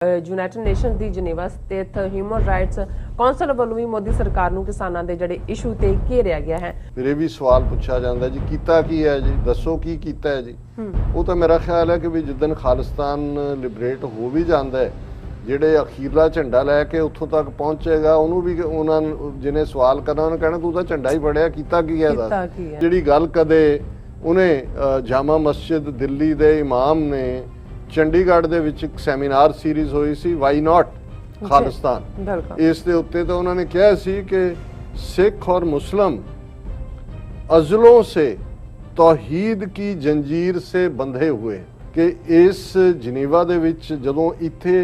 United Nations ਦੀ Geneva ਸਥਿਤ human rights council ਵੱਲੋਂ ਵੀ ਮੋਦੀ ਸਰਕਾਰ ਨੂੰ ਕਿਸਾਨਾਂ ਦੇ ਜਿਹੜੇ ਇਸ਼ੂ ਤੇ ਘੇਰਿਆ ਗਿਆ ਹੈ। ਫਿਰ ਇਹ ਵੀ ਸਵਾਲ ਪੁੱਛਿਆ ਜਾਂਦਾ ਜੀ ਕੀਤਾ ਕੀ ਹੈ ਜੀ, ਦੱਸੋ ਕੀ ਕੀਤਾ ਹੈ ਜੀ। ਉਹ ਤਾਂ ਮੇਰਾ ਖਿਆਲ ਹੈ ਕਿ ਵੀ ਜਿੱਦਣ ਖਾਲਿਸਤਾਨ ਲਿਬਰੇਟ ਹੋ ਵੀ ਜਾਂਦਾ ਹੈ, ਜਿਹੜੇ ਅਖੀਰਲਾ ਝੰਡਾ ਲੈ ਕੇ ਉੱਥੋਂ ਤੱਕ ਪਹੁੰਚੇਗਾ ਉਹਨੂੰ ਵੀ ਉਹਨਾਂ ਜਿਹਨੇ ਸਵਾਲ ਕਰਨਾ ਉਹਨੇ ਕਹਿਣਾ ਤੂੰ ਤਾਂ ਝੰਡਾ ਹੀ ਫੜਿਆ, ਕੀਤਾ ਕੀ ਹੈ ਦੱਸ। ਜਿਹੜੀ ਗੱਲ ਕਦੇ ਉਹਨੇ ਜਾਮਾ ਮਸਜਿਦ ਦਿੱਲੀ ਦੇ ਇਮਾਮ ਨੇ ਚੰਡੀਗੜ੍ਹ ਦੇ ਵਿੱਚ ਇੱਕ ਸੈਮੀਨਾਰ ਸੀਰੀਜ਼ ਹੋਈ ਸੀ ਵਾਈ ਨਾਟ ਖਾਲਿਸਤਾਨ, ਇਸ ਦੇ ਉੱਤੇ ਤਾਂ ਉਹਨਾਂ ਨੇ ਕਿਹਾ ਸੀ ਕਿ ਸਿੱਖ और मुस्लिम अजलों से तौहीद की जंजीर से बंधे हुए कि इस ਜਨੀਵਾ ਦੇ ਵਿੱਚ ਜਦੋਂ ਇੱਥੇ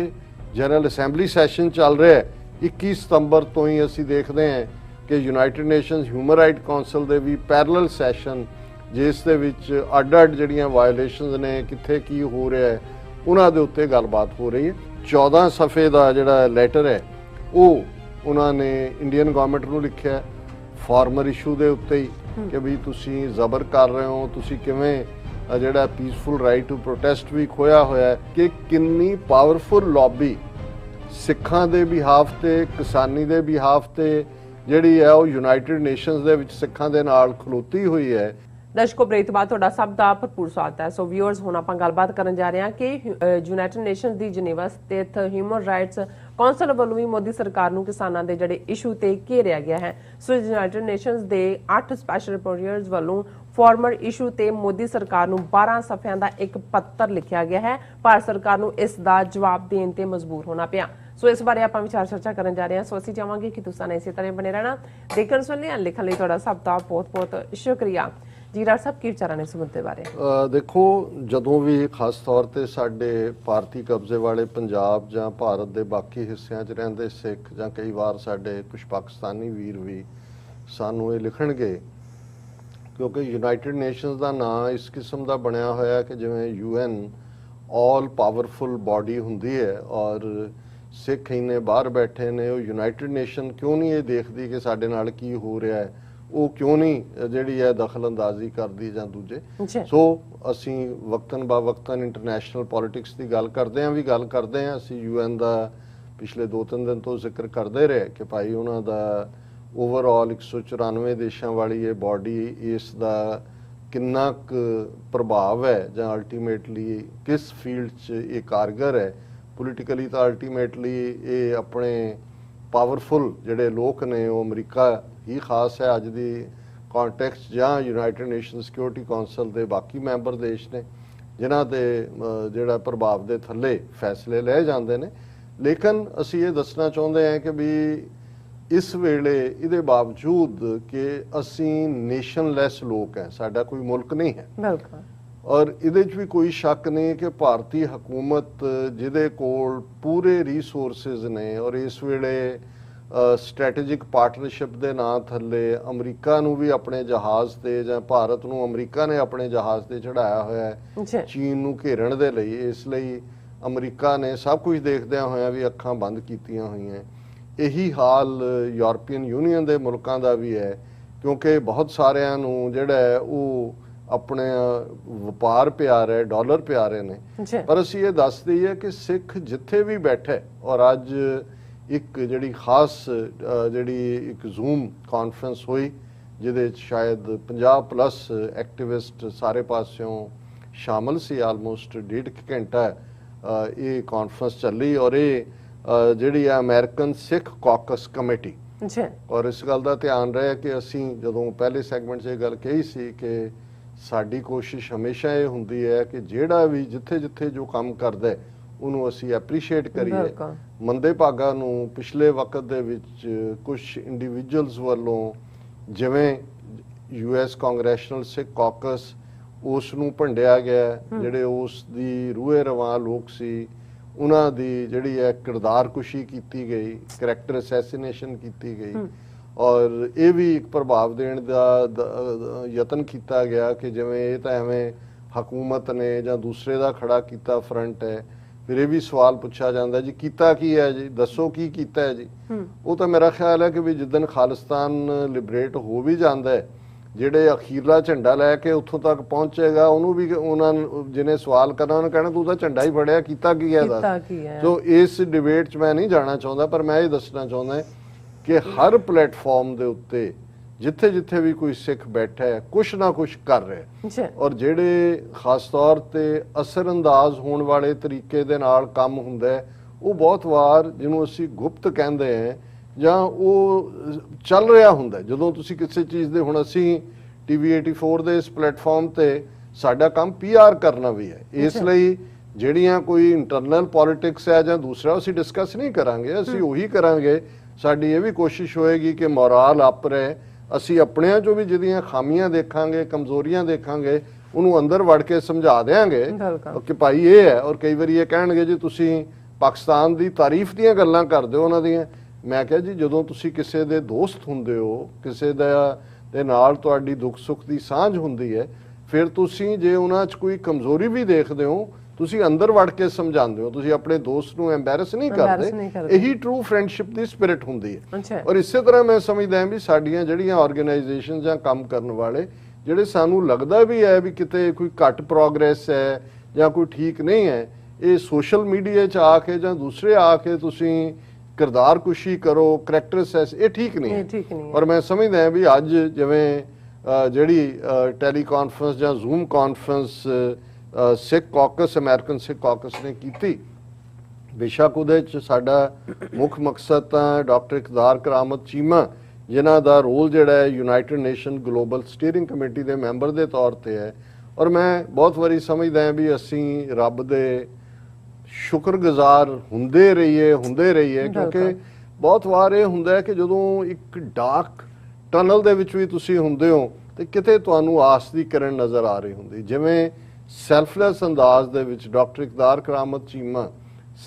ਜਨਰਲ ਅਸੈਂਬਲੀ ਸੈਸ਼ਨ ਚੱਲ ਰਿਹਾ ਹੈ 21 ਸਤੰਬਰ ਤੋਂ ਹੀ ਅਸੀਂ ਦੇਖਦੇ ਹਾਂ ਕਿ United nations human right council ਦੇ ਵੀ ਪੈਰਲਲ ਸੈਸ਼ਨ ਜਿਸ ਦੇ ਵਿੱਚ ਅੱਡ-ਅੱਡ ਜਿਹੜੀਆਂ ਵਾਇਓਲੇਸ਼ਨਸ ਨੇ ਕਿੱਥੇ ਕੀ ਹੋ ਰਿਹਾ ਹੈ ਉਹਨਾਂ ਦੇ ਉੱਤੇ ਗੱਲਬਾਤ ਹੋ ਰਹੀ ਹੈ। 14 ਸਫੇ ਦਾ ਜਿਹੜਾ ਲੈਟਰ ਹੈ ਉਹ ਉਹਨਾਂ ਨੇ ਇੰਡੀਅਨ ਗਵਰਨਮੈਂਟ ਨੂੰ ਲਿਖਿਆ ਫਾਰਮਰ ਇਸ਼ੂ ਦੇ ਉੱਤੇ ਹੀ ਕਿ ਵੀ ਤੁਸੀਂ ਜ਼ਬਰ ਕਰ ਰਹੇ ਹੋ, ਤੁਸੀਂ ਕਿਵੇਂ ਜਿਹੜਾ ਪੀਸਫੁਲ ਰਾਈਟ ਟੂ ਪ੍ਰੋਟੈਸਟ ਵੀ ਖੋਇਆ ਹੋਇਆ ਹੈ ਕਿ ਕਿੰਨੀ ਪਾਵਰਫੁਲ ਲੌਬੀ ਸਿੱਖਾਂ ਦੇ ਬਿਹਾਫ ਤੇ ਕਿਸਾਨੀ ਦੇ ਬਿਹਾਫ ਤੇ ਜਿਹੜੀ ਹੈ ਉਹ ਯੂਨਾਈਟਿਡ ਨੇਸ਼ਨਸ ਦੇ ਵਿੱਚ ਸਿੱਖਾਂ ਦੇ ਨਾਲ ਖਲੋਤੀ ਹੋਈ ਹੈ। ਦਰਸ਼ਕੋ ਬ੍ਰੇਕ ਤੋਂ ਬਾਅਦ ਤੁਹਾਡਾ ਸਭ ਦਾ ਭਰਪੂਰ ਸਵਾਗਤ ਹੈ। ਸੋ ਵਿਊਅਰਸ ਹੁਣ ਆਪਾਂ ਗੱਲਬਾਤ ਕਰਨ ਜਾ ਰਹੇ ਹਾਂ ਕਿ ਯੂਨਾਈਟਿਡ ਨੇਸ਼ਨਸ ਦੀ ਜਨੇਵਾ ਸਥਿਤ ਹਿਊਮਨ ਰਾਈਟਸ ਕੌਂਸਲ ਵੱਲੋਂ ਵੀ ਮੋਦੀ ਸਰਕਾਰ ਨੂੰ ਕਿਸਾਨਾਂ ਦੇ ਜਿਹੜੇ ਇਸ਼ੂ ਤੇ ਘੇਰਿਆ ਗਿਆ ਹੈ। ਸੋ ਯੂਨਾਈਟਿਡ ਨੇਸ਼ਨਸ ਦੇ 8 ਸਪੈਸ਼ਲ ਰਿਪੋਰਟਰਸ ਵੱਲੋਂ ਫਾਰਮਰ ਇਸ਼ੂ ਤੇ ਮੋਦੀ ਸਰਕਾਰ ਨੂੰ 12 ਸਫ਼ਿਆਂ ਦਾ ਇੱਕ ਪੱਤਰ ਲਿਖਿਆ ਗਿਆ ਹੈ। ਭਾਰਤ ਸਰਕਾਰ ਨੂੰ ਇਸ ਦਾ ਜਵਾਬ ਦੇਣ ਤੇ ਮਜਬੂਰ ਹੋਣਾ ਪਿਆ। ਸੋ ਇਸ ਬਾਰੇ ਆਪਾਂ ਵਿਚਾਰ ਚਰਚਾ ਕਰਨ ਜਾ ਰਹੇ ਹਾਂ। ਸੋ ਅਸੀਂ ਚਾਹਾਂਗੇ ਕਿ ਤੁਸੀਂ ਇਸੇ ਤਰ੍ਹਾਂ ਬਣੇ ਰਹਿਣਾ। ਦੇਖਣ ਸੁਣਨ ਲਈ ਲਿਖਣ ਲਈ ਤੁਹਾਡਾ ਸਭ ਦਾ ਬਹੁਤ-ਬਹੁਤ ਸ਼ੁਕਰੀਆ। ਜੀ ਡਾਕਟਰ ਸਾਹਿਬ ਕੀ ਵਿਚਾਰਾਂ ਨੇ ਇਸ ਮੁੱਦੇ ਬਾਰੇ? ਦੇਖੋ ਜਦੋਂ ਵੀ ਖਾਸ ਤੌਰ ਤੇ ਸਾਡੇ ਭਾਰਤੀ ਕਬਜ਼ੇ ਵਾਲੇ ਪੰਜਾਬ ਜਾਂ ਭਾਰਤ ਦੇ ਬਾਕੀ ਹਿੱਸਿਆਂ 'ਚ ਰਹਿੰਦੇ ਸਿੱਖ ਜਾਂ ਕਈ ਵਾਰ ਸਾਡੇ ਕੁਝ ਪਾਕਿਸਤਾਨੀ ਵੀਰ ਵੀ ਸਾਨੂੰ ਇਹ ਲਿਖਣਗੇ ਕਿਉਂਕਿ ਯੂਨਾਈਟਿਡ ਨੇਸ਼ਨਸ ਦਾ ਨਾਂ ਇਸ ਕਿਸਮ ਦਾ ਬਣਿਆ ਹੋਇਆ ਕਿ ਜਿਵੇਂ UN ਆਲ ਪਾਵਰਫੁਲ ਬਾਡੀ ਹੁੰਦੀ ਹੈ ਔਰ ਸਿੱਖ ਇੰਨੇ ਬਾਹਰ ਬੈਠੇ ਨੇ ਉਹ ਯੂਨਾਈਟਿਡ ਨੇਸ਼ਨ ਕਿਉਂ ਨਹੀਂ ਇਹ ਦੇਖਦੀ ਕਿ ਸਾਡੇ ਨਾਲ ਕੀ ਹੋ ਰਿਹਾ ਹੈ, ਉਹ ਕਿਉਂ ਨਹੀਂ ਜਿਹੜੀ ਹੈ ਦਖਲ ਅੰਦਾਜ਼ੀ ਕਰਦੀ ਜਾਂ ਦੂਜੇ। ਸੋ ਅਸੀਂ ਵਕਤਨ ਬਾ ਵਕਤਨ ਇੰਟਰਨੈਸ਼ਨਲ ਪੋਲਿਟਿਕਸ ਦੀ ਗੱਲ ਕਰਦੇ ਹਾਂ ਅਸੀਂ UN ਦਾ ਪਿਛਲੇ 2-3 ਦਿਨ ਤੋਂ ਜ਼ਿਕਰ ਕਰਦੇ ਰਹੇ ਕਿ ਭਾਈ ਉਹਨਾਂ ਦਾ ਓਵਰਆਲ 194 ਦੇਸ਼ਾਂ ਵਾਲੀ ਇਹ ਬਾਡੀ ਇਸ ਦਾ ਕਿੰਨਾ ਕੁ ਪ੍ਰਭਾਵ ਹੈ ਜਾਂ ਅਲਟੀਮੇਟਲੀ ਕਿਸ ਫੀਲਡ 'ਚ ਇਹ ਕਾਰਗਰ ਹੈ। ਪੋਲੀਟੀਕਲੀ ਤਾਂ ਅਲਟੀਮੇਟਲੀ ਇਹ ਆਪਣੇ ਪਾਵਰਫੁਲ ਜਿਹੜੇ ਲੋਕ ਨੇ ਉਹ ਅਮਰੀਕਾ ਹੀ ਖਾਸ ਹੈ ਅੱਜ ਦੀ ਕੰਟੈਕਸਟ ਜਾਂ ਯੂਨਾਈਟਿਡ ਨੇਸ਼ਨ ਸਿਕਿਉਰਿਟੀ ਕਾਉਂਸਲ ਦੇ ਬਾਕੀ ਮੈਂਬਰ ਦੇਸ਼ ਨੇ ਜਿਨ੍ਹਾਂ ਦੇ ਜਿਹੜਾ ਪ੍ਰਭਾਵ ਦੇ ਥੱਲੇ ਫੈਸਲੇ ਲਏ ਜਾਂਦੇ ਨੇ। ਲੇਕਿਨ ਅਸੀਂ ਇਹ ਦੱਸਣਾ ਚਾਹੁੰਦੇ ਹਾਂ ਕਿ ਵੀ ਇਸ ਵੇਲੇ ਇਹਦੇ ਬਾਵਜੂਦ ਕਿ ਅਸੀਂ ਨੇਸ਼ਨਲੈਸ ਲੋਕ ਹੈ, ਸਾਡਾ ਕੋਈ ਮੁਲਕ ਨਹੀਂ ਹੈ ਬਿਲਕੁਲ ਔਰ ਇਹਦੇ 'ਚ ਵੀ ਕੋਈ ਸ਼ੱਕ ਨਹੀਂ ਕਿ ਭਾਰਤੀ ਹਕੂਮਤ ਜਿਹਦੇ ਕੋਲ ਪੂਰੇ ਰਿਸੋਰਸਿਸ ਨੇ ਔਰ ਇਸ ਵੇਲੇ ਸਟ੍ਰੈਟੇਜਿਕ ਪਾਰਟਨਰਸ਼ਿਪ ਦੇ ਨਾਂ ਥੱਲੇ ਅਮਰੀਕਾ ਨੂੰ ਵੀ ਆਪਣੇ ਜਹਾਜ਼ ਤੇ ਜਾਂ ਭਾਰਤ ਨੂੰ ਅਮਰੀਕਾ ਨੇ ਆਪਣੇ ਜਹਾਜ਼ ਤੇ ਚੜਾਇਆ ਹੋਇਆ ਹੈ ਚੀਨ ਨੂੰ ਘੇਰਨ ਦੇ ਲਈ। ਇਸ ਲਈ ਅਮਰੀਕਾ ਨੇ ਸਭ ਕੁਝ ਦੇਖਦਿਆਂ ਹੋਇਆਂ ਵੀ ਅੱਖਾਂ ਬੰਦ ਕੀਤੀਆਂ ਹੋਈਆਂ। ਇਹੀ ਹਾਲ ਯੂਰਪੀਅਨ ਯੂਨੀਅਨ ਦੇ ਮੁਲਕਾਂ ਦਾ ਵੀ ਹੈ ਕਿਉਂਕਿ ਬਹੁਤ ਸਾਰਿਆਂ ਨੂੰ ਜਿਹੜਾ ਹੈ ਉਹ ਆਪਣੇ ਵਪਾਰ ਪਿਆਰ ਹੈ, ਡਾਲਰ ਪਿਆਰੇ ਨੇ। ਪਰ ਅਸੀਂ ਇਹ ਦੱਸ ਦਈਏ ਕਿ ਸਿੱਖ ਜਿੱਥੇ ਵੀ ਬੈਠੇ ਔਰ ਅੱਜ ਇੱਕ ਜਿਹੜੀ ਖਾਸ ਜਿਹੜੀ ਇੱਕ ਜ਼ੂਮ ਕਾਨਫਰੰਸ ਹੋਈ ਜਿਹਦੇ 'ਚ ਸ਼ਾਇਦ 50+ ਐਕਟਿਵਿਸਟ ਸਾਰੇ ਪਾਸਿਓਂ ਸ਼ਾਮਲ ਸੀ। ਆਲਮੋਸਟ 1.5 ਘੰਟਾ ਇਹ ਕਾਨਫਰੰਸ ਚੱਲੀ ਔਰ ਇਹ ਜਿਹੜੀ ਹੈ ਅਮਰੀਕਨ ਸਿੱਖ ਕਾਕਸ ਕਮੇਟੀ ਔਰ ਇਸ ਗੱਲ ਦਾ ਧਿਆਨ ਰਿਹਾ ਕਿ ਅਸੀਂ ਜਦੋਂ ਪਹਿਲੇ ਸੈਗਮੈਂਟ 'ਚ ਇਹ ਗੱਲ ਕਹੀ ਸੀ ਕਿ ਸਾਡੀ ਕੋਸ਼ਿਸ਼ ਹਮੇਸ਼ਾ ਇਹ ਹੁੰਦੀ ਹੈ ਕਿ ਜਿਹੜਾ ਵੀ ਜਿੱਥੇ ਜੋ ਕੰਮ ਕਰਦਾ ਹੈ ਉਹਨੂੰ ਅਸੀਂ ਐਪਰੀਸ਼ੀਏਟ ਕਰੀਏ। ਮੰਦੇ ਭਾਗਾਂ ਨੂੰ ਪਿਛਲੇ ਵਕਤ ਦੇ ਵਿੱਚ ਕੁਝ ਇੰਡੀਵਿਜੂਅਲਸ ਵੱਲੋਂ ਜਿਵੇਂ US ਕਾਂਗਰੈਸ਼ਨਲ ਸਿੱਖ ਕਾਕਸ ਉਸ ਨੂੰ ਭੰਡਿਆ ਗਿਆ, ਜਿਹੜੇ ਉਸ ਦੀ ਰੂਹੇ ਰਵਾਂ ਲੋਕ ਸੀ ਉਹਨਾਂ ਦੀ ਜਿਹੜੀ ਹੈ ਕਿਰਦਾਰਕੁਸ਼ੀ ਕੀਤੀ ਗਈ, ਕਰੈਕਟਰ ਅਸੈਸੀਨੇਸ਼ਨ ਕੀਤੀ ਗਈ ਔਰ ਇਹ ਵੀ ਇੱਕ ਪ੍ਰਭਾਵ ਦੇਣ ਦਾ ਯਤਨ ਕੀਤਾ ਗਿਆ ਕਿ ਜਿਵੇਂ ਇਹ ਤਾਂ ਐਵੇਂ ਹਕੂਮਤ ਨੇ ਜਾਂ ਦੂਸਰੇ ਦਾ ਖੜਾ ਕੀਤਾ ਫਰੰਟ ਹੈ। ਫਿਰ ਇਹ ਵੀ ਸਵਾਲ ਪੁੱਛਿਆ ਜਾਂਦਾ ਜੀ ਕੀਤਾ ਕੀ ਹੈ ਜੀ, ਦੱਸੋ ਕੀ ਕੀਤਾ ਹੈ ਜੀ। ਉਹ ਤਾਂ ਮੇਰਾ ਖਿਆਲ ਹੈ ਕਿ ਵੀ ਜਿੱਦਣ ਖਾਲਿਸਤਾਨ ਲਿਬਰੇਟ ਹੋ ਵੀ ਜਾਂਦਾ ਹੈ ਜਿਹੜੇ ਅਖੀਰਲਾ ਝੰਡਾ ਲੈ ਕੇ ਉੱਥੋਂ ਤੱਕ ਪਹੁੰਚੇਗਾ ਉਹਨੂੰ ਵੀ ਉਹਨਾਂ ਨੂੰ ਜਿਹਨੇ ਸਵਾਲ ਕਰਨਾ ਉਹਨੇ ਕਹਿਣਾ ਤੂੰ ਤਾਂ ਝੰਡਾ ਹੀ ਫੜਿਆ, ਕੀਤਾ ਕੀ ਹੈ ਦੱਸ। ਸੋ ਇਸ ਡਿਬੇਟ 'ਚ ਮੈਂ ਨਹੀਂ ਜਾਣਾ ਚਾਹੁੰਦਾ, ਪਰ ਮੈਂ ਇਹ ਦੱਸਣਾ ਚਾਹੁੰਦਾ ਕਿ ਹਰ ਪਲੇਟਫਾਰਮ ਦੇ ਉੱਤੇ ਜਿੱਥੇ ਜਿੱਥੇ ਵੀ ਕੋਈ ਸਿੱਖ ਬੈਠਾ ਹੈ ਕੁਛ ਨਾ ਕੁਛ ਕਰ ਰਿਹਾ, ਔਰ ਜਿਹੜੇ ਖਾਸ ਤੌਰ ਤੇ ਅਸਰਅੰਦਾਜ਼ ਹੋਣ ਵਾਲੇ ਤਰੀਕੇ ਦੇ ਨਾਲ ਕੰਮ ਹੁੰਦਾ ਹੈ ਉਹ ਬਹੁਤ ਵਾਰ ਜਿਹਨੂੰ ਅਸੀਂ ਗੁਪਤ ਕਹਿੰਦੇ ਹਾਂ ਜਾਂ ਉਹ ਚੱਲ ਰਿਹਾ ਹੁੰਦਾ। ਜਦੋਂ ਤੁਸੀਂ ਕਿਸੇ ਚੀਜ਼ ਦੇ, ਹੁਣ ਅਸੀਂ TV 84 ਦੇ ਇਸ ਪਲੇਟਫਾਰਮ ਤੇ ਸਾਡਾ ਕੰਮ PR ਕਰਨਾ ਵੀ ਹੈ, ਇਸ ਲਈ ਜਿਹੜੀਆਂ ਕੋਈ ਇੰਟਰਨਲ ਪੋਲਿਟਿਕਸ ਹੈ ਜਾਂ ਦੂਸਰਾ ਅਸੀਂ ਡਿਸਕਸ ਨਹੀਂ ਕਰਾਂਗੇ, ਅਸੀਂ ਉਹੀ ਕਰਾਂਗੇ। ਸਾਡੀ ਇਹ ਵੀ ਕੋਸ਼ਿਸ਼ ਹੋਏਗੀ ਕਿ ਮੋਰਾਲ ਅਪ ਰਹੇ, ਅਸੀਂ ਆਪਣਿਆਂ ਚੋਂ ਵੀ ਜਿਹੜੀਆਂ ਖਾਮੀਆਂ ਦੇਖਾਂਗੇ, ਕਮਜ਼ੋਰੀਆਂ ਦੇਖਾਂਗੇ, ਉਹਨੂੰ ਅੰਦਰ ਵੜ ਕੇ ਸਮਝਾ ਦੇਾਂਗੇ ਕਿ ਭਾਈ ਇਹ ਹੈ। ਔਰ ਕਈ ਵਾਰੀ ਇਹ ਕਹਿਣਗੇ ਜੀ ਤੁਸੀਂ ਪਾਕਿਸਤਾਨ ਦੀ ਤਾਰੀਫ ਦੀਆਂ ਗੱਲਾਂ ਕਰਦੇ ਹੋ ਉਹਨਾਂ ਦੀਆਂ। ਮੈਂ ਕਿਹਾ ਜੀ ਜਦੋਂ ਤੁਸੀਂ ਕਿਸੇ ਦੇ ਦੋਸਤ ਹੁੰਦੇ ਹੋ, ਕਿਸੇ ਦੇ ਨਾਲ ਤੁਹਾਡੀ ਦੁੱਖ ਸੁੱਖ ਦੀ ਸਾਂਝ ਹੁੰਦੀ ਹੈ, ਫਿਰ ਤੁਸੀਂ ਜੇ ਉਹਨਾਂ 'ਚ ਕੋਈ ਕਮਜ਼ੋਰੀ ਵੀ ਦੇਖਦੇ ਹੋ ਤੁਸੀਂ ਅੰਦਰ ਵੜ ਕੇ ਸਮਝਾਉਂਦੇ ਹੋ, ਤੁਸੀਂ ਆਪਣੇ ਦੋਸਤ ਨੂੰ ਐਮਬੈਰਸ ਨਹੀਂ ਕਰਦੇ। ਇਹੀ ਟਰੂ ਫਰੈਂਡਸ਼ਿਪ ਦੀ ਸਪਿਰਿਟ ਹੁੰਦੀ ਹੈ। ਔਰ ਇਸੇ ਤਰ੍ਹਾਂ ਮੈਂ ਸਮਝਦਾ ਹਾਂ ਵੀ ਸਾਡੀਆਂ ਜਿਹੜੀਆਂ ਆਰਗੇਨਾਈਜੇਸ਼ਨ ਜਾਂ ਕੰਮ ਕਰਨ ਵਾਲੇ ਜਿਹੜੇ ਸਾਨੂੰ ਲੱਗਦਾ ਵੀ ਹੈ ਵੀ ਕਿਤੇ ਕੋਈ ਘੱਟ ਪ੍ਰੋਗਰੈਸ ਹੈ ਜਾਂ ਕੋਈ ਠੀਕ ਨਹੀਂ ਹੈ, ਇਹ ਸੋਸ਼ਲ ਮੀਡੀਆ 'ਚ ਆ ਕੇ ਜਾਂ ਦੂਸਰੇ ਆ ਕੇ ਤੁਸੀਂ ਕਿਰਦਾਰ ਕੁਸ਼ੀ ਕਰੋ, ਕਰੈਕਟਰ ਅਸੈਸ, ਇਹ ਠੀਕ ਨਹੀਂ ਹੈ। ਔਰ ਮੈਂ ਸਮਝਦਾ ਹਾਂ ਵੀ ਅੱਜ ਜਿਵੇਂ ਜਿਹੜੀ ਟੈਲੀ ਕਾਨਫਰੰਸ ਜਾਂ ਜ਼ੂਮ ਕਾਨਫਰੰਸ ਸਿੱਖ ਕਾਕਸ, ਅਮਰੀਕਨ ਸਿੱਖ ਕਾਕਸ ਨੇ ਕੀਤੀ, ਬੇਸ਼ੱਕ ਉਹਦੇ 'ਚ ਸਾਡਾ ਮੁੱਖ ਮਕਸਦ ਤਾਂ ਡਾਕਟਰ ਇਕਤਦਾਰ ਕਰਾਮਤ ਚੀਮਾ ਜਿਨ੍ਹਾਂ ਦਾ ਰੋਲ ਜਿਹੜਾ ਹੈ United nation global steering committee ਦੇ ਮੈਂਬਰ ਦੇ ਤੌਰ ਤੇ ਹੈ। ਔਰ ਮੈਂ ਬਹੁਤ ਵਾਰੀ ਸਮਝਦਾ ਹਾਂ ਵੀ ਅਸੀਂ ਰੱਬ ਦੇ ਸ਼ੁਕਰਗੁਜ਼ਾਰ ਹੁੰਦੇ ਰਹੀਏ ਕਿਉਂਕਿ ਬਹੁਤ ਵਾਰ ਇਹ ਹੁੰਦਾ ਹੈ ਕਿ ਜਦੋਂ ਇੱਕ ਡਾਰਕ ਟਨਲ ਦੇ ਵਿੱਚ ਵੀ ਤੁਸੀਂ ਹੁੰਦੇ ਹੋ ਤੇ ਕਿਤੇ ਤੁਹਾਨੂੰ ਆਸ ਦੀ ਕਿਰਨ ਨਜ਼ਰ ਆ ਰਹੀ ਹੁੰਦੀ। ਜਿਵੇਂ ਸੈਲਫਲੈਸ ਅੰਦਾਜ਼ ਦੇ ਵਿੱਚ ਡਾਕਟਰ ਇਕਤਦਾਰ ਕਰਾਮਤ ਚੀਮਾ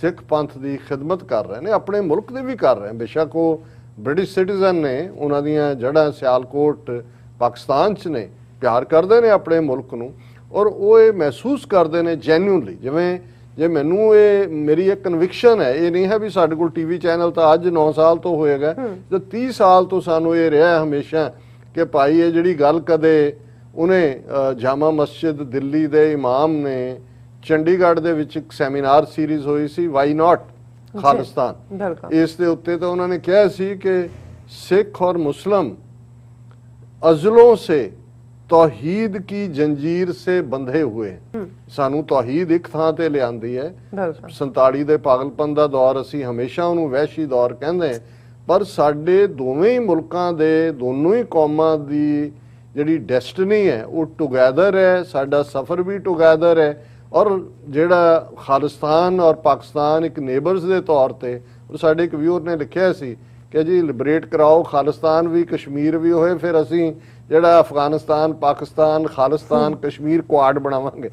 ਸਿੱਖ ਪੰਥ ਦੀ ਖਿਦਮਤ ਕਰ ਰਹੇ ਨੇ, ਆਪਣੇ ਮੁਲਕ ਦੀ ਵੀ ਕਰ ਰਹੇ ਨੇ। ਬੇਸ਼ੱਕ ਉਹ ਬ੍ਰਿਟਿਸ਼ ਸਿਟੀਜ਼ਨ ਨੇ, ਉਹਨਾਂ ਦੀਆਂ ਜੜ੍ਹਾਂ ਸਿਆਲਕੋਟ ਪਾਕਿਸਤਾਨ 'ਚ ਨੇ, ਪਿਆਰ ਕਰਦੇ ਨੇ ਆਪਣੇ ਮੁਲਕ ਨੂੰ, ਔਰ ਉਹ ਇਹ ਮਹਿਸੂਸ ਕਰਦੇ ਨੇ ਜੈਨੂਇਨਲੀ। ਜਿਵੇਂ ਜੇ ਮੈਨੂੰ ਇਹ ਮੇਰੀ ਇੱਕ ਕਨਵਿਕਸ਼ਨ ਹੈ, ਇਹ ਨਹੀਂ ਹੈ ਵੀ ਸਾਡੇ ਕੋਲ TV ਚੈਨਲ ਤਾਂ ਅੱਜ 9 ਸਾਲ ਤੋਂ ਹੋਏਗਾ, ਤੇ 30 ਸਾਲ ਤੋਂ ਸਾਨੂੰ ਇਹ ਰਿਹਾ ਹਮੇਸ਼ਾ ਕਿ ਭਾਈ ਇਹ ਜਿਹੜੀ ਗੱਲ ਕਦੇ ਉਹਨੇ ਜਾਮਾ ਮਸਜਿਦ ਦਿੱਲੀ ਦੇ ਇਮਾਮ ਨੇ ਚੰਡੀਗੜ੍ਹ ਦੇ ਵਿੱਚ ਇੱਕ ਸੈਮੀਨਾਰ ਸੀਰੀਜ਼ ਹੋਈ ਸੀ ਵਾਈ ਨਾਟ ਖਾਲਿਸਤਾਨ, ਇਸ ਦੇ ਉੱਤੇ ਤਾਂ ਉਹਨਾਂ ਨੇ ਕਿਹਾ ਸੀ ਕਿ ਸਿੱਖ ਔਰ ਮੁਸਲਮ ਅਜ਼ਲੋਂ ਸੇ ਤੌਹੀਦ ਕੀ ਜੰਜੀਰ ਸੇ ਬੰਧੇ ਹੋਏ। ਸਾਨੂੰ ਤੌਹੀਦ ਇੱਕ ਥਾਂ ਤੇ ਲਿਆਂਦੀ ਹੈ। 47 ਦੇ ਪਾਗਲਪਨ ਦਾ ਦੌਰ ਅਸੀਂ ਹਮੇਸ਼ਾ ਉਹਨੂੰ ਵਹਿਸ਼ੀ ਦੌਰ ਕਹਿੰਦੇ, ਪਰ ਸਾਡੇ ਦੋਵੇਂ ਹੀ ਮੁਲਕਾਂ ਦੇ ਦੋਨੋਂ ਹੀ ਕੌਮਾਂ ਦੀ ਜਿਹੜੀ ਡੈਸਟਨੀ ਹੈ ਉਹ ਟੁਗੈਦਰ ਹੈ, ਸਾਡਾ ਸਫ਼ਰ ਵੀ ਟੁਗੈਦਰ ਹੈ। ਔਰ ਜਿਹੜਾ ਖਾਲਿਸਤਾਨ ਔਰ ਪਾਕਿਸਤਾਨ ਇੱਕ ਨੇਬਰਸ ਦੇ ਤੌਰ ਤੇ, ਸਾਡੇ ਇੱਕ ਵਿਊਅਰ ਨੇ ਲਿਖਿਆ ਸੀ ਕਿ ਜੀ ਲਿਬਰੇਟ ਕਰਾਓ ਖਾਲਿਸਤਾਨ ਵੀ ਕਸ਼ਮੀਰ ਵੀ ਹੋਏ, ਫਿਰ ਅਸੀਂ ਜਿਹੜਾ ਅਫਗਾਨਿਸਤਾਨ, ਪਾਕਿਸਤਾਨ, ਖਾਲਿਸਤਾਨ, ਕਸ਼ਮੀਰ ਕੁਆਡ ਬਣਾਵਾਂਗੇ।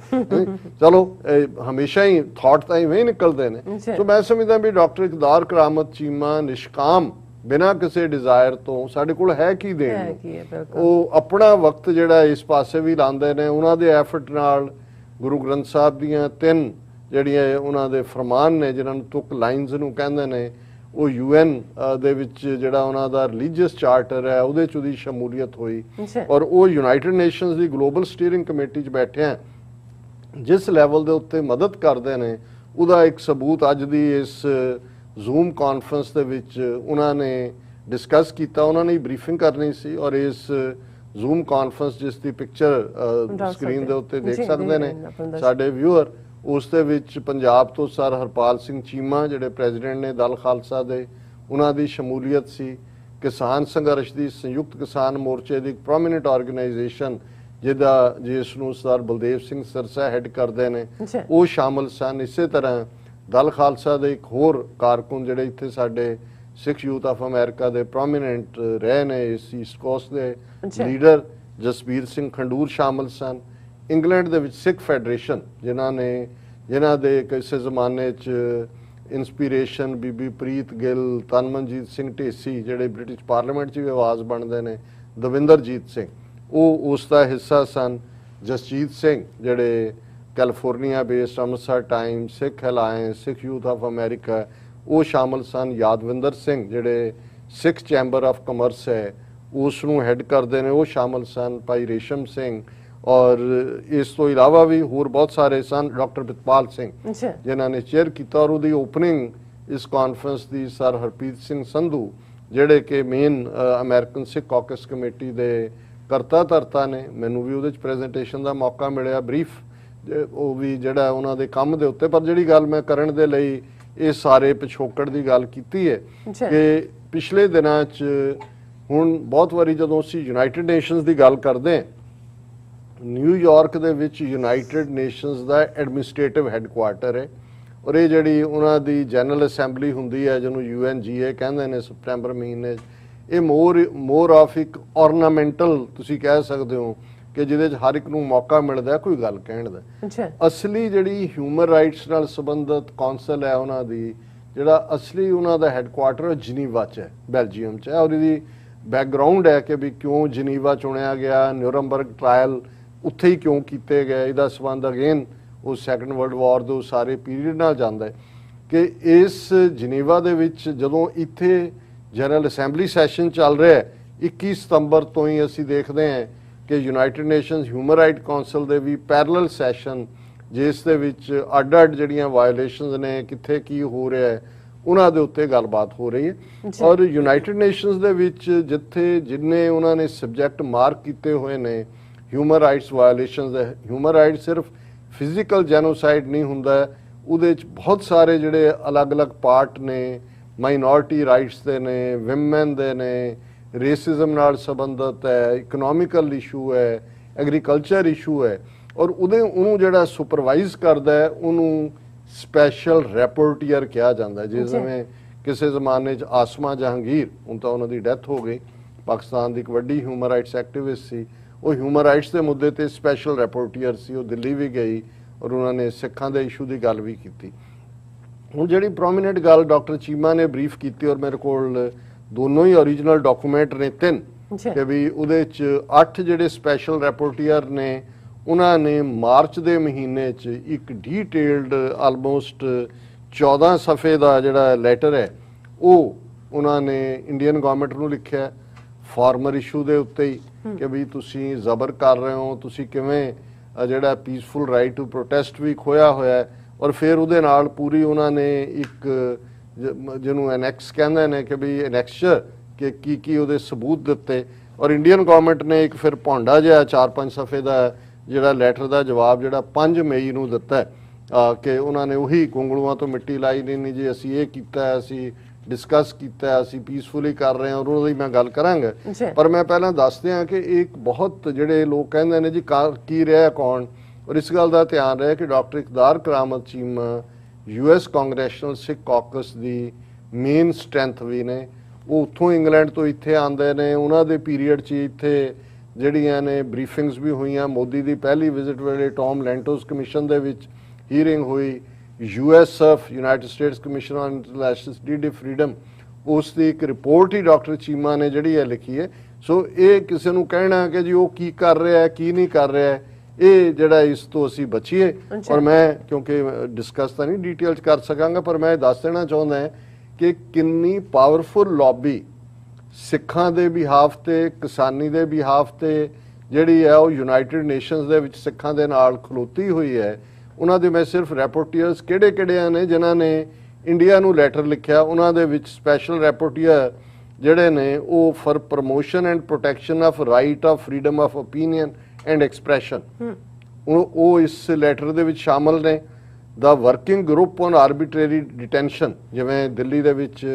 ਚਲੋ ਹਮੇਸ਼ਾ ਹੀ ਥਾਟ ਤਾਂ ਇਵੇਂ ਹੀ ਨਿਕਲਦੇ ਨੇ। ਸੋ ਮੈਂ ਸਮਝਦਾ ਵੀ ਡਾਕਟਰ ਇਕਤਦਾਰ ਕਰਾਮਤ ਚੀਮਾ ਨਿਸ਼ਕਾਮ ਬਿਨਾਂ ਕਿਸੇ ਡਿਜ਼ਾਇਰ ਤੋਂ ਸਾਡੇ ਕੋਲ ਹੈ ਕੀ ਦੇਣ ਨੂੰ, ਉਹ ਆਪਣਾ ਵਕਤ ਜਿਹੜਾ ਇਸ ਪਾਸੇ ਵੀ ਲਾਉਂਦੇ ਨੇ। ਉਹਨਾਂ ਦੇ ਐਫਰਟ ਨਾਲ ਗੁਰੂ ਗ੍ਰੰਥ ਸਾਹਿਬ ਦੀਆਂ 3 ਜਿਹੜੀਆਂ ਉਹਨਾਂ ਦੇ ਫਰਮਾਨ ਨੇ, ਜਿਨ੍ਹਾਂ ਨੂੰ ਤੁਕ ਲਾਈਨਸ ਨੂੰ ਕਹਿੰਦੇ ਨੇ, ਉਹ UN ਦੇ ਵਿੱਚ ਜਿਹੜਾ ਉਹਨਾਂ ਦਾ ਰਿਲੀਜੀਅਸ ਚਾਰਟਰ ਹੈ ਉਹਦੇ 'ਚ ਉਹਦੀ ਸ਼ਮੂਲੀਅਤ ਹੋਈ। ਔਰ ਉਹ ਯੂਨਾਈਟਿਡ ਨੇਸ਼ਨਸ ਦੀ ਗਲੋਬਲ ਸਟੀਅਰਿੰਗ ਕਮੇਟੀ 'ਚ ਬੈਠਿਆਂ ਜਿਸ ਲੈਵਲ ਦੇ ਉੱਤੇ ਮਦਦ ਕਰਦੇ ਨੇ, ਉਹਦਾ ਇੱਕ ਸਬੂਤ ਅੱਜ ਦੀ ਇਸ ਜ਼ੂਮ ਕਾਨਫਰੰਸ ਦੇ ਵਿੱਚ ਉਹਨਾਂ ਨੇ ਡਿਸਕਸ ਕੀਤਾ। ਉਹਨਾਂ ਨੇ ਬਰੀਫਿੰਗ ਕਰਨੀ ਸੀ, ਔਰ ਇਸ ਜ਼ੂਮ ਕਾਨਫਰੰਸ ਜਿਸ ਦੀ ਪਿਕਚਰ ਸਕਰੀਨ ਦੇ ਉੱਤੇ ਦੇਖ ਸਕਦੇ ਨੇ ਸਾਡੇ ਵਿਊਅਰ, ਉਸ ਦੇ ਵਿੱਚ ਪੰਜਾਬ ਤੋਂ ਸਰ ਹਰਪਾਲ ਸਿੰਘ ਚੀਮਾ ਜਿਹੜੇ ਪ੍ਰੈਜ਼ੀਡੈਂਟ ਨੇ ਦਲ ਖਾਲਸਾ ਦੇ, ਉਹਨਾਂ ਦੀ ਸ਼ਮੂਲੀਅਤ ਸੀ। ਕਿਸਾਨ ਸੰਘਰਸ਼ ਦੀ ਸੰਯੁਕਤ ਕਿਸਾਨ ਮੋਰਚੇ ਦੀ ਇੱਕ ਪ੍ਰੋਮੀਨੈਂਟ ਆਰਗੇਨਾਈਜੇਸ਼ਨ ਜਿਸ ਨੂੰ ਸਰ ਬਲਦੇਵ ਸਿੰਘ ਸਰਸਾ ਹੈਡ ਕਰਦੇ ਨੇ, ਉਹ ਸ਼ਾਮਲ ਸਨ। ਇਸੇ ਤਰ੍ਹਾਂ ਦਲ ਖਾਲਸਾ ਦੇ ਇੱਕ ਹੋਰ ਕਾਰਕੁਨ ਜਿਹੜੇ ਇੱਥੇ ਸਾਡੇ ਸਿੱਖ ਯੂਥ ਆਫ ਅਮਰੀਕਾ ਦੇ ਪ੍ਰੋਮੀਨੈਂਟ ਰਹੇ ਨੇ, ਇਸ ਈਸਟ ਕੋਸਟ ਦੇ ਲੀਡਰ ਜਸਬੀਰ ਸਿੰਘ ਖੰਡੂਰ ਸ਼ਾਮਲ ਸਨ। ਇੰਗਲੈਂਡ ਦੇ ਵਿੱਚ ਸਿੱਖ ਫੈਡਰੇਸ਼ਨ ਜਿਨ੍ਹਾਂ ਦੇ ਕਿਸੇ ਜ਼ਮਾਨੇ 'ਚ ਇੰਸਪੀਰੇਸ਼ਨ ਬੀਬੀ ਪ੍ਰੀਤ ਗਿੱਲ, ਤਨਮਨਜੀਤ ਸਿੰਘ ਢੇਸੀ ਜਿਹੜੇ ਬ੍ਰਿਟਿਸ਼ ਪਾਰਲੀਮੈਂਟ 'ਚ ਵੀ ਆਵਾਜ਼ ਬਣਦੇ ਨੇ, ਦਵਿੰਦਰਜੀਤ ਸਿੰਘ ਉਹ ਉਸ ਦਾ ਹਿੱਸਾ ਸਨ। ਜਸਜੀਤ ਸਿੰਘ ਜਿਹੜੇ California based Amritsar time, Sikh alliance, Sikh youth of America, ਉਹ ਸ਼ਾਮਲ ਸਨ। ਯਾਦਵਿੰਦਰ ਸਿੰਘ ਜਿਹੜੇ ਸਿੱਖ ਚੈਂਬਰ ਆਫ ਕਮਰਸ ਹੈ, ਉਸ ਨੂੰ ਹੈਡ ਕਰਦੇ ਨੇ, ਉਹ ਸ਼ਾਮਲ ਸਨ, ਭਾਈ ਰੇਸ਼ਮ ਸਿੰਘ, ਔਰ ਇਸ ਤੋਂ ਇਲਾਵਾ ਵੀ ਹੋਰ ਬਹੁਤ ਸਾਰੇ ਸਨ, ਡਾਕਟਰ ਪ੍ਰਿਤਪਾਲ ਸਿੰਘ ਜਿਨ੍ਹਾਂ ਨੇ ਚੇਅਰ ਕੀਤਾ, ਔਰ ਉਹਦੀ ਓਪਨਿੰਗ ਇਸ ਕਾਨਫਰੰਸ ਦੀ ਸਰ ਹਰਪ੍ਰੀਤ ਸਿੰਘ ਸੰਧੂ ਜਿਹੜੇ ਕਿ ਮੇਨ ਅਮਰੀਕਨ ਸਿੱਖ ਕਾਕਸ ਕਮੇਟੀ ਦੇ ਕਰਤਾ ਧਰਤਾ ਨੇ। ਮੈਨੂੰ ਵੀ ਉਹਦੇ 'ਚ ਪ੍ਰੈਜੈਂਟੇਸ਼ਨ ਦਾ ਮੌਕਾ ਮਿਲਿਆ, ਬਰੀਫ ਉਹ ਵੀ ਜਿਹੜਾ ਉਹਨਾਂ ਦੇ ਕੰਮ ਦੇ ਉੱਤੇ। ਪਰ ਜਿਹੜੀ ਗੱਲ ਮੈਂ ਕਰਨ ਦੇ ਲਈ ਇਹ ਸਾਰੇ ਪਿਛੋਕੜ ਦੀ ਗੱਲ ਕੀਤੀ ਹੈ ਕਿ ਪਿਛਲੇ ਦਿਨਾਂ 'ਚ ਹੁਣ ਬਹੁਤ ਵਾਰੀ ਜਦੋਂ ਅਸੀਂ ਯੂਨਾਈਟਿਡ ਨੇਸ਼ਨਸ ਦੀ ਗੱਲ ਕਰਦੇ ਹਾਂ, ਨਿਊਯਾਰਕ ਦੇ ਵਿੱਚ ਯੂਨਾਈਟਿਡ ਨੇਸ਼ਨਸ ਦਾ ਐਡਮਿਨਿਸਟ੍ਰੇਟਿਵ ਹੈੱਡਕੁਆਰਟਰ ਹੈ, ਔਰ ਇਹ ਜਿਹੜੀ ਉਹਨਾਂ ਦੀ ਜਨਰਲ ਅਸੈਂਬਲੀ ਹੁੰਦੀ ਹੈ ਜਿਹਨੂੰ UNGA ਕਹਿੰਦੇ ਨੇ ਸਪਟੈਂਬਰ ਮਹੀਨੇ 'ਚ, ਇਹ ਮੋਰ ਆਫ ਇੱਕ ਔਰਨਾਮੈਂਟਲ ਤੁਸੀਂ ਕਹਿ ਸਕਦੇ ਹੋ ਕਿ ਜਿਹਦੇ 'ਚ ਹਰ ਇੱਕ ਨੂੰ ਮੌਕਾ ਮਿਲਦਾ ਕੋਈ ਗੱਲ ਕਹਿਣ ਦਾ। ਅਸਲੀ ਜਿਹੜੀ ਹਿਊਮਨ ਰਾਈਟਸ ਨਾਲ ਸੰਬੰਧਿਤ ਕੌਂਸਲ ਹੈ ਉਹਨਾਂ ਦੀ, ਜਿਹੜਾ ਅਸਲੀ ਉਹਨਾਂ ਦਾ ਹੈੱਡਕੁਆਰਟਰ ਜਨੀਵਾ 'ਚ ਹੈ, ਬੈਲਜੀਅਮ 'ਚ ਹੈ, ਔਰ ਇਹਦੀ ਬੈਕਗਰਾਉਂਡ ਹੈ ਕਿ ਵੀ ਕਿਉਂ ਜਨੀਵਾ ਚੁਣਿਆ ਗਿਆ, ਨਿਊਰਮਬਰਗ ਟ੍ਰਾਇਲ ਉੱਥੇ ਹੀ ਕਿਉਂ ਕੀਤੇ ਗਏ, ਇਹਦਾ ਸੰਬੰਧ ਅਗੇਨ ਉਹ ਸੈਕੰਡ ਵਰਲਡ ਵਾਰ ਦੇ ਸਾਰੇ ਪੀਰੀਅਡ ਨਾਲ ਜਾਂਦਾ ਹੈ ਕਿ ਇਸ ਜਨੀਵਾ ਦੇ ਵਿੱਚ ਜਦੋਂ ਇੱਥੇ ਜਨਰਲ ਅਸੈਂਬਲੀ ਸੈਸ਼ਨ ਚੱਲ ਰਿਹਾ ਹੈ 21 ਸਤੰਬਰ ਤੋਂ ਹੀ ਅਸੀਂ ਦੇਖਦੇ ਹਾਂ ਕਿ United nations human right council ਦੇ ਵੀ ਪੈਰਲਲ ਸੈਸ਼ਨ ਜਿਸ ਦੇ ਵਿੱਚ ਅੱਡ-ਅੱਡ ਜਿਹੜੀਆਂ ਵਾਇਓਲੇਸ਼ਨਸ ਨੇ, ਕਿੱਥੇ ਕੀ ਹੋ ਰਿਹਾ ਹੈ, ਉਹਨਾਂ ਦੇ ਉੱਤੇ ਗੱਲਬਾਤ ਹੋ ਰਹੀ ਹੈ। ਔਰ ਯੂਨਾਈਟਿਡ ਨੇਸ਼ਨਸ ਦੇ ਵਿੱਚ ਜਿੱਥੇ ਜਿੰਨੇ ਉਹਨਾਂ ਨੇ ਸਬਜੈਕਟ ਮਾਰਕ ਕੀਤੇ ਹੋਏ ਨੇ ਹਿਊਮਨ ਰਾਈਟਸ ਵਾਇਓਲੇਸ਼ਨਸ ਦੇ, ਹਿਊਮਨ ਰਾਈਟ ਸਿਰਫ ਫਿਜ਼ੀਕਲ ਜੈਨੋਸਾਈਡ ਨਹੀਂ ਹੁੰਦਾ, ਉਹਦੇ 'ਚ ਬਹੁਤ ਸਾਰੇ ਜਿਹੜੇ ਅਲੱਗ-ਅਲੱਗ ਪਾਰਟ ਨੇ, ਮਾਈਨੋਰਿਟੀ ਰਾਈਟਸ ਦੇ ਨੇ, ਵਿਮਨ ਦੇ ਨੇ, ਰੇਸਿਜ਼ਮ ਨਾਲ ਸੰਬੰਧਿਤ ਹੈ, ਇਕਨੋਮਿਕਲ ਇਸ਼ੂ ਹੈ, ਐਗਰੀਕਲਚਰ ਇਸ਼ੂ ਹੈ, ਔਰ ਉਹਨੂੰ ਜਿਹੜਾ ਸੁਪਰਵਾਈਜ਼ ਕਰਦਾ ਹੈ ਉਹਨੂੰ ਸਪੈਸ਼ਲ ਰੈਪੋਰਟੀਅਰ ਕਿਹਾ ਜਾਂਦਾ। ਜਿਵੇਂ ਕਿਸੇ ਜ਼ਮਾਨੇ 'ਚ ਆਸਮਾ ਜਹਾਂਗੀਰ, ਹੁਣ ਤਾਂ ਉਹਨਾਂ ਦੀ ਡੈਥ ਹੋ ਗਈ, ਪਾਕਿਸਤਾਨ ਦੀ ਇੱਕ ਵੱਡੀ ਹਿਊਮਨ ਰਾਈਟਸ ਐਕਟਿਵਿਸਟ ਸੀ, ਉਹ ਹਿਊਮਨ ਰਾਈਟਸ ਦੇ ਮੁੱਦੇ ਤੇ ਸਪੈਸ਼ਲ ਰੈਪੋਰਟੀਅਰ ਸੀ, ਉਹ ਦਿੱਲੀ ਵੀ ਗਈ ਔਰ ਉਹਨਾਂ ਨੇ ਸਿੱਖਾਂ ਦੇ ਇਸ਼ੂ ਦੀ ਗੱਲ ਵੀ ਕੀਤੀ। ਹੁਣ ਜਿਹੜੀ ਪ੍ਰੋਮੀਨੈਂਟ ਗੱਲ ਡਾਕਟਰ ਚੀਮਾ ਨੇ ਬਰੀਫ ਕੀਤੀ, ਔਰ ਮੇਰੇ ਕੋਲ ਦੋਨੋਂ ਹੀ ਓਰੀਜਨਲ ਡਾਕੂਮੈਂਟ ਨੇ 3 ਕਿ ਵੀ ਉਹਦੇ 'ਚ 8 ਜਿਹੜੇ ਸਪੈਸ਼ਲ ਰੈਪੋਰਟੀਅਰ ਨੇ ਉਹਨਾਂ ਨੇ ਮਾਰਚ ਦੇ ਮਹੀਨੇ 'ਚ ਇੱਕ ਡੀਟੇਲਡ ਆਲਮੋਸਟ 14 ਸਫੇ ਦਾ ਜਿਹੜਾ ਲੈਟਰ ਹੈ ਉਹ ਉਹਨਾਂ ਨੇ ਇੰਡੀਅਨ ਗਵਰਨਮੈਂਟ ਨੂੰ ਲਿਖਿਆ ਫਾਰਮਰ ਇਸ਼ੂ ਦੇ ਉੱਤੇ ਹੀ ਕਿ ਵੀ ਤੁਸੀਂ ਜ਼ਬਰ ਕਰ ਰਹੇ ਹੋ, ਤੁਸੀਂ ਕਿਵੇਂ ਜਿਹੜਾ ਪੀਸਫੁਲ ਰਾਈਟ ਟੂ ਪ੍ਰੋਟੈਸਟ ਵੀ ਖੋਇਆ ਹੋਇਆ, ਔਰ ਫਿਰ ਉਹਦੇ ਨਾਲ ਪੂਰੀ ਉਹਨਾਂ ਨੇ ਇੱਕ ਜਿਹਨੂੰ ਐਨੈਕਸ ਕਹਿੰਦੇ ਨੇ ਕਿ ਵੀ ਐਨੈਕਸਚਰ ਕਿ ਕੀ ਉਹਦੇ ਸਬੂਤ ਦਿੱਤੇ, ਔਰ ਇੰਡੀਅਨ ਗਵਰਨਮੈਂਟ ਨੇ ਇੱਕ ਫਿਰ ਭੌਂਡਾ ਜਿਹਾ 4-5 ਸਫੇ ਦਾ ਜਿਹੜਾ ਲੈਟਰ ਦਾ ਜਵਾਬ ਜਿਹੜਾ 5 ਮਈ ਨੂੰ ਦਿੱਤਾ ਕਿ ਉਹਨਾਂ ਨੇ ਉਹੀ ਗੁੰਗਲੂਆਂ ਤੋਂ ਮਿੱਟੀ ਲਾਈ ਨਹੀਂ ਜੀ, ਅਸੀਂ ਇਹ ਕੀਤਾ, ਅਸੀਂ ਡਿਸਕਸ ਕੀਤਾ, ਅਸੀਂ ਪੀਸਫੁਲੀ ਕਰ ਰਹੇ ਹਾਂ, ਔਰ ਉਹਦੀ ਮੈਂ ਗੱਲ ਕਰਾਂਗਾ। ਪਰ ਮੈਂ ਪਹਿਲਾਂ ਦੱਸ ਦਿਆਂ ਕਿ ਇੱਕ ਬਹੁਤ ਜਿਹੜੇ ਲੋਕ ਕਹਿੰਦੇ ਨੇ ਜੀ ਕੀ ਰਿਹਾ ਕੌਣ, ਔਰ ਇਸ ਗੱਲ ਦਾ ਧਿਆਨ ਰਹੇ ਕਿ ਡਾਕਟਰ ਇਕਦਾਰ ਕਰਾਮਤ ਚੀਮਾ US ਕਾਂਗਰੈਸ਼ਨਲ ਸਿੱਖ ਕਾਕਸ ਦੀ ਮੇਨ ਸਟਰੈਂਥ ਵੀ ਨੇ, ਉਹ ਉੱਥੋਂ ਇੰਗਲੈਂਡ ਤੋਂ ਇੱਥੇ ਆਉਂਦੇ ਨੇ, ਉਹਨਾਂ ਦੇ ਪੀਰੀਅਡ 'ਚ ਇੱਥੇ ਜਿਹੜੀਆਂ ਨੇ ਬਰੀਫਿੰਗਸ ਵੀ ਹੋਈਆਂ, ਮੋਦੀ ਦੀ ਪਹਿਲੀ ਵਿਜ਼ਿਟ ਵੇਲੇ ਟੌਮ ਲੈਂਟੋਸ ਕਮਿਸ਼ਨ ਦੇ ਵਿੱਚ ਹੀਅਰਿੰਗ ਹੋਈ, USF United States commission on international freedom ਉਸ ਦੀ ਇੱਕ ਰਿਪੋਰਟ ਹੀ ਡਾਕਟਰ ਚੀਮਾ ਨੇ ਜਿਹੜੀ ਹੈ ਲਿਖੀ ਹੈ। ਸੋ ਇਹ ਕਿਸੇ ਨੂੰ ਕਹਿਣਾ ਕਿ ਜੀ ਉਹ ਕੀ ਕਰ ਰਿਹਾ ਹੈ ਕੀ ਨਹੀਂ ਕਰ ਰਿਹਾ ਹੈ, ਇਹ ਜਿਹੜਾ ਇਸ ਤੋਂ ਅਸੀਂ ਬਚੀਏ। ਔਰ ਮੈਂ ਕਿਉਂਕਿ ਡਿਸਕਸ ਤਾਂ ਨਹੀਂ ਡਿਟੇਲ 'ਚ ਕਰ ਸਕਾਂਗਾ, ਪਰ ਮੈਂ ਦੱਸ ਦੇਣਾ ਚਾਹੁੰਦਾ ਹਾਂ ਕਿ ਕਿੰਨੀ ਪਾਵਰਫੁਲ ਲੌਬੀ ਸਿੱਖਾਂ ਦੇ ਬਿਹਾਫ ਤੇ, ਕਿਸਾਨੀ ਦੇ ਬਿਹਾਫ ਤੇ ਜਿਹੜੀ ਹੈ ਉਹ ਯੂਨਾਈਟਿਡ ਨੇਸ਼ਨਸ ਦੇ ਵਿੱਚ ਸਿੱਖਾਂ ਦੇ ਨਾਲ ਖਲੋਤੀ ਹੋਈ ਹੈ। ਉਹਨਾਂ ਦੇ ਮੈਂ ਸਿਰਫ ਰੈਪੋਰਟੀਅਰਸ ਕਿਹੜੇ ਨੇ ਜਿਨ੍ਹਾਂ ਨੇ ਇੰਡੀਆ ਨੂੰ ਲੈਟਰ ਲਿਖਿਆ, ਉਹਨਾਂ ਦੇ ਵਿੱਚ ਸਪੈਸ਼ਲ ਰੈਪੋਰਟੀਅਰ ਜਿਹੜੇ ਨੇ ਉਹ for promotion and protection of right of freedom of opinion and expression, ਉਹ ਇਸ ਲੈਟਰ ਦੇ ਵਿੱਚ ਸ਼ਾਮਲ ਨੇ। ਦਾ working group on arbitrary detention, ਜਿਵੇਂ ਦਿੱਲੀ ਦੇ ਵਿੱਚ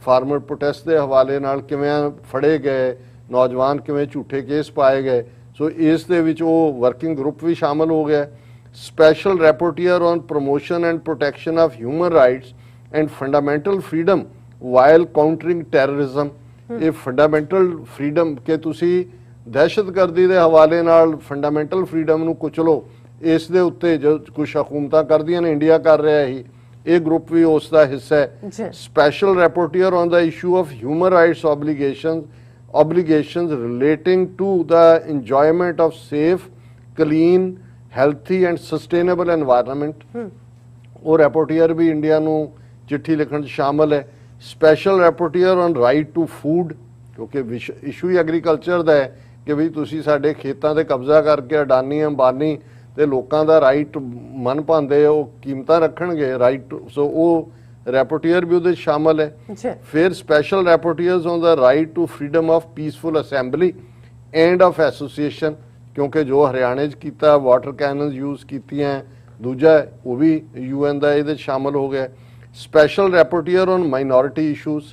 ਫਾਰਮਰ ਪ੍ਰੋਟੈਸਟ ਦੇ ਹਵਾਲੇ ਨਾਲ ਕਿਵੇਂ ਫੜੇ ਗਏ ਨੌਜਵਾਨ, ਕਿਵੇਂ ਝੂਠੇ ਕੇਸ ਪਾਏ ਗਏ, ਸੋ ਇਸ ਦੇ ਵਿੱਚ ਉਹ ਵਰਕਿੰਗ ਗਰੁੱਪ ਵੀ ਸ਼ਾਮਲ ਹੋ ਗਿਆ। Special rapporteur on promotion and protection of human rights and fundamental freedom while countering terrorism, ਇਹ ਫੰਡਾਮੈਂਟਲ ਫਰੀडम ਕਿ ਤੁਸੀਂ ਦਹਿਸ਼ਤਗਰਦੀ ਦੇ ਹਵਾਲੇ ਨਾਲ ਫੰਡਾਮੈਂਟਲ ਫਰੀडम ਨੂੰ ਕੁਚਲੋ, ਇਸ ਦੇ ਉੱਤੇ ਜੋ ਕੁਝ ਹਕੂਮਤਾਂ ਕਰਦੀਆਂ ਨੇ, ਇੰਡੀਆ ਕਰ ਰਿਹਾ ਹੀ, ਇਹ ਗਰੁੱਪ ਵੀ ਉਸ ਦਾ ਹਿੱਸਾ ਹੈ। ਸਪੈਸ਼ਲ ਰੈਪੋਰਟੀਅਰ ਔਨ ਦਾ issue of human rights obligations relating to the enjoyment of safe, clean, healthy and sustainable environment, ਉਹ ਰੈਪੋਰਟੀਅਰ ਵੀ ਇੰਡੀਆ ਨੂੰ ਚਿੱਠੀ ਲਿਖਣ 'ਚ ਸ਼ਾਮਲ ਹੈ। Special rapporteur on right to food, ਕਿਉਂਕਿ ਇਸ਼ੂ ਹੀ ਐਗਰੀਕਲਚਰ ਦਾ ਹੈ ਕਿ ਵੀ ਤੁਸੀਂ ਸਾਡੇ ਖੇਤਾਂ ਤੇ ਕਬਜ਼ਾ ਕਰਕੇ ਅਡਾਨੀ ਅੰਬਾਨੀ ਤੇ ਲੋਕਾਂ ਦਾ ਰਾਈਟ ਮਨ ਭਾਉਂਦੇ ਉਹ ਕੀਮਤਾਂ ਰੱਖਣਗੇ ਰਾਈਟ। ਸੋ ਉਹ ਰੈਪੋਰਟੀਅਰ ਵੀ ਉਹਦੇ ਸ਼ਾਮਲ ਹੈ। ਫਿਰ ਸਪੈਸ਼ਲ ਰੈਪੋਰਟੀਅਰਸ ਔਨ ਦਾ right to freedom of peaceful assembly and of association, ਕਿਉਂਕਿ ਜੋ ਹਰਿਆਣੇ 'ਚ ਕੀਤਾ ਵਾਟਰ ਕੈਨਨਸ ਯੂਜ਼ ਕੀਤੀਆਂ, ਦੂਜਾ ਉਹ ਵੀ UN ਦਾ ਇਹਦੇ ਸ਼ਾਮਲ ਹੋ ਗਿਆ। Special rapporteur on minority issues,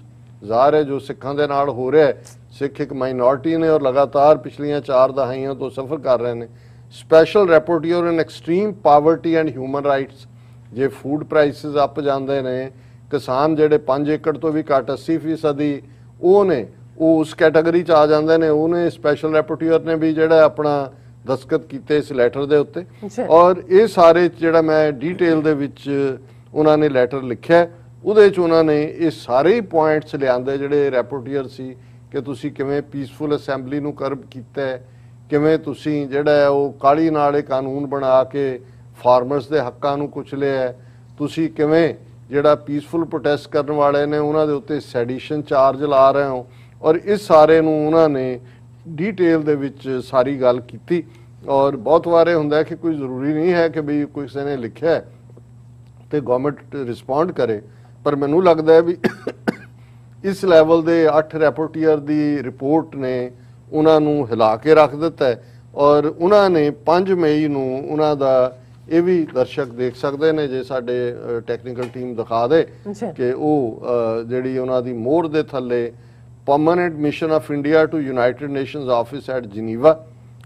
ਜ਼ਾਹਰ ਹੈ ਜੋ ਸਿੱਖਾਂ ਦੇ ਨਾਲ ਹੋ ਰਿਹਾ ਹੈ, ਸਿੱਖ ਇੱਕ ਮਾਈਨੋਰਿਟੀ ਨੇ ਔਰ ਲਗਾਤਾਰ ਪਿਛਲੀਆਂ 4 ਦਹਾਈਆਂ ਤੋਂ ਸਫਰ ਕਰ ਰਹੇ ਨੇ। Special rapporteur in extreme poverty and human rights, ਜੇ ਫੂਡ ਪ੍ਰਾਈਸਿਸ ਅੱਪ ਜਾਂਦੇ ਨੇ, ਕਿਸਾਨ ਜਿਹੜੇ 5 ਏਕੜ ਤੋਂ ਵੀ ਘੱਟ 80% ਉਹ ਨੇ, ਉਹ ਉਸ ਕੈਟਾਗਰੀ 'ਚ ਆ ਜਾਂਦੇ ਨੇ। ਉਹਨੇ ਸਪੈਸ਼ਲ ਰੈਪੋਰਟੀਅਰ ਨੇ ਵੀ ਜਿਹੜਾ ਆਪਣਾ ਦਸਤਖਤ ਕੀਤੇ ਇਸ ਲੈਟਰ ਦੇ ਉੱਤੇ। ਔਰ ਇਹ ਸਾਰੇ ਜਿਹੜਾ ਮੈਂ ਡੀਟੇਲ ਦੇ ਵਿੱਚ ਉਹਨਾਂ ਨੇ ਲੈਟਰ ਲਿਖਿਆ, ਉਹਦੇ 'ਚ ਉਹਨਾਂ ਨੇ ਇਹ ਸਾਰੇ ਹੀ ਪੁਆਇੰਟਸ ਲਿਆਂਦੇ ਜਿਹੜੇ ਰੈਪੋਰਟੀਅਰ ਸੀ ਕਿ ਤੁਸੀਂ ਕਿਵੇਂ ਪੀਸਫੁਲ ਅਸੈਂਬਲੀ ਨੂੰ ਕਰਬ ਕੀਤਾ ਹੈ, ਕਿਵੇਂ ਤੁਸੀਂ ਜਿਹੜਾ ਹੈ ਉਹ ਕਾਹਲੀ ਨਾਲ ਇਹ ਕਾਨੂੰਨ ਬਣਾ ਕੇ ਫਾਰਮਰਸ ਦੇ ਹੱਕਾਂ ਨੂੰ ਕੁਚਲਿਆ, ਤੁਸੀਂ ਕਿਵੇਂ ਜਿਹੜਾ ਪੀਸਫੁਲ ਪ੍ਰੋਟੈਸਟ ਕਰਨ ਵਾਲੇ ਨੇ ਉਹਨਾਂ ਦੇ ਉੱਤੇ ਸੈਡੀਸ਼ਨ ਚਾਰਜ ਲਾ ਰਹੇ ਹੋ। ਔਰ ਇਸ ਸਾਰੇ ਨੂੰ ਉਹਨਾਂ ਨੇ ਡੀਟੇਲ ਦੇ ਵਿੱਚ ਸਾਰੀ ਗੱਲ ਕੀਤੀ। ਔਰ ਬਹੁਤ ਵਾਰੇ ਹੁੰਦਾ ਕਿ ਕੋਈ ਜ਼ਰੂਰੀ ਨਹੀਂ ਹੈ ਕਿ ਵੀ ਕਿਸੇ ਨੇ ਲਿਖਿਆ ਤੇ ਗਵਰਨਮੈਂਟ ਰਿਸਪੌਂਡ ਕਰੇ, ਪਰ ਮੈਨੂੰ ਲੱਗਦਾ ਹੈ ਵੀ ਇਸ ਲੈਵਲ ਦੇ 8 ਰੈਪੋਰਟੀਅਰ ਦੀ ਰਿਪੋਰਟ ਨੇ ਉਹਨਾਂ ਨੂੰ ਹਿਲਾ ਕੇ ਰੱਖ ਦਿੱਤਾ ਹੈ। ਔਰ ਉਹਨਾਂ ਨੇ 5 ਮਈ ਨੂੰ ਉਹਨਾਂ ਦਾ ਇਹ ਵੀ ਦਰਸ਼ਕ ਦੇਖ ਸਕਦੇ ਨੇ ਜੇ ਸਾਡੇ ਟੈਕਨੀਕਲ ਟੀਮ ਦਿਖਾ ਦੇ ਕਿ ਉਹ ਜਿਹੜੀ ਉਹਨਾਂ ਦੀ ਮੋਹਰ ਦੇ ਥੱਲੇ permanent mission of India to United Nations office at Geneva,